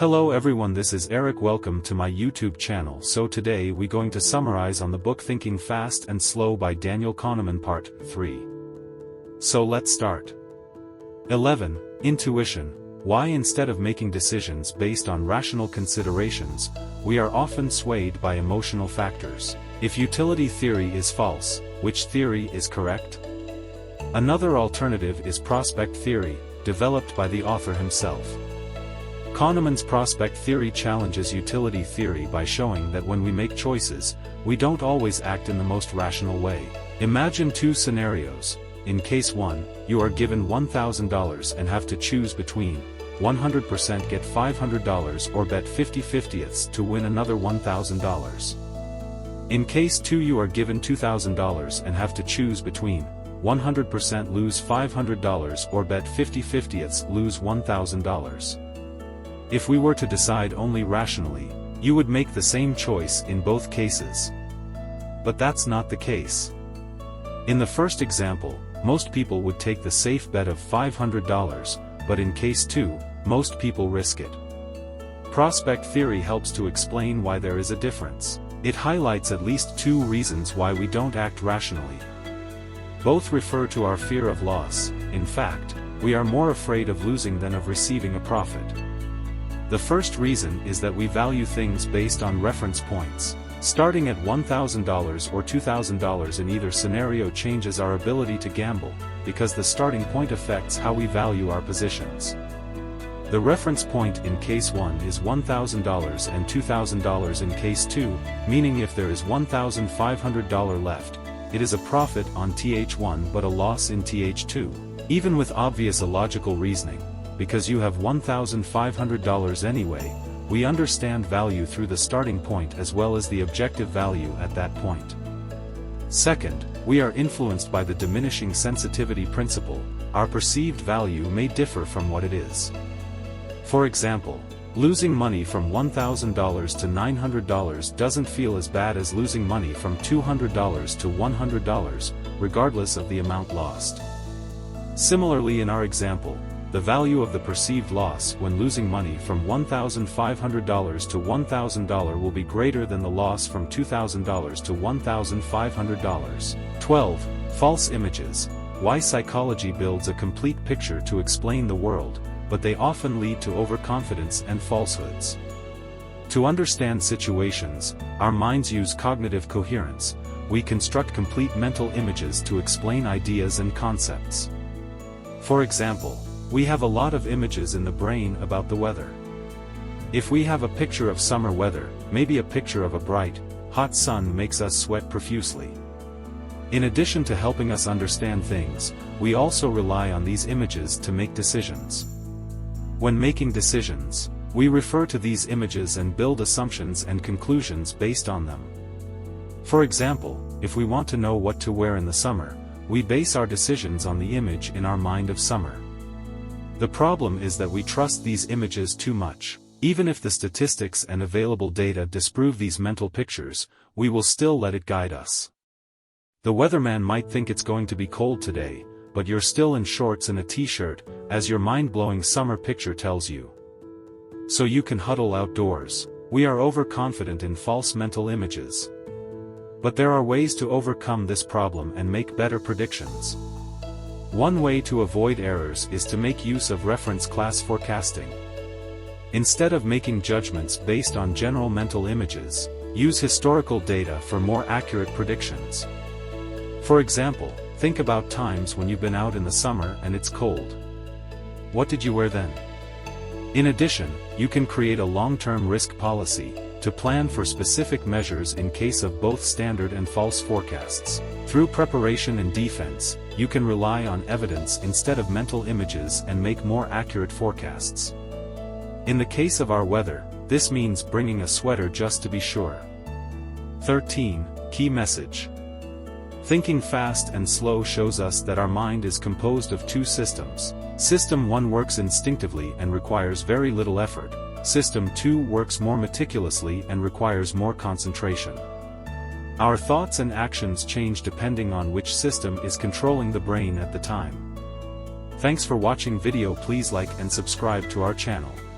Hello everyone, this is Eric. Welcome to my YouTube channel. So today we going to summarize on the book Thinking Fast and Slow by Daniel Kahneman Part 3. So let's start. 11. Intuition. Why instead of making decisions based on rational considerations, we are often swayed by emotional factors. If utility theory is false, which theory is correct? Another alternative is prospect theory, developed by the author himself. Kahneman's prospect theory challenges utility theory by showing that when we make choices, we don't always act in the most rational way. Imagine two scenarios. In case 1, you are given $1,000 and have to choose between 100% get $500 or bet 50/50ths to win another $1,000. In case 2, you are given $2,000 and have to choose between 100% lose $500 or bet 50/50ths lose $1,000. If we were to decide only rationally, you would make the same choice in both cases. But that's not the case. In the first example, most people would take the safe bet of $500, but in case 2, most people risk it. Prospect theory helps to explain why there is a difference. It highlights at least 2 reasons why we don't act rationally. Both refer to our fear of loss. In fact, we are more afraid of losing than of receiving a profit. The first reason is that we value things based on reference points. Starting at $1,000 or $2,000 in either scenario changes our ability to gamble, because the starting point affects how we value our positions. The reference point in case 1 is $1,000 and $2,000 in case 2, meaning if there is $1,500 left, it is a profit on TH1 but a loss in TH2. Even with obvious illogical reasoning, because you have $1,500 anyway, we understand value through the starting point as well as the objective value at that point. Second, we are influenced by the diminishing sensitivity principle. Our perceived value may differ from what it is. For example, losing money from $1,000 to $900 doesn't feel as bad as losing money from $200 to $100, regardless of the amount lost. Similarly, in our example, the value of the perceived loss when losing money from $1,500 to $1,000 will be greater than the loss from $2,000 to $1,500. 12. False images. Why psychology builds a complete picture to explain the world, but they often lead to overconfidence and falsehoods. To understand situations, our minds use cognitive coherence. We construct complete mental images to explain ideas and concepts. For example, we have a lot of images in the brain about the weather. If we have a picture of summer weather, maybe a picture of a bright, hot sun makes us sweat profusely. In addition to helping us understand things, we also rely on these images to make decisions. When making decisions, we refer to these images and build assumptions and conclusions based on them. For example, if we want to know what to wear in the summer, we base our decisions on the image in our mind of summer. The problem is that we trust these images too much. Even if the statistics and available data disprove these mental pictures, we will still let it guide us. The weatherman might think it's going to be cold today, but you're still in shorts and a t-shirt, as your mind-blowing summer picture tells you. So you can huddle outdoors. We are overconfident in false mental images. But there are ways to overcome this problem and make better predictions. One way to avoid errors is to make use of reference class forecasting. Instead of making judgments based on general mental images, use historical data for more accurate predictions. For example, think about times when you've been out in the summer and it's cold. What did you wear then? In addition, you can create a long-term risk policy to plan for specific measures in case of both standard and false forecasts. Through preparation and defense, you can rely on evidence instead of mental images and make more accurate forecasts. In the case of our weather, this means bringing a sweater just to be sure. 13. Key message. Thinking fast and slow shows us that our mind is composed of 2 systems. System 1 works instinctively and requires very little effort. System 2 works more meticulously and requires more concentration. Our thoughts and actions change depending on which system is controlling the brain at the time. Thanks for watching video. Please like and subscribe to our channel.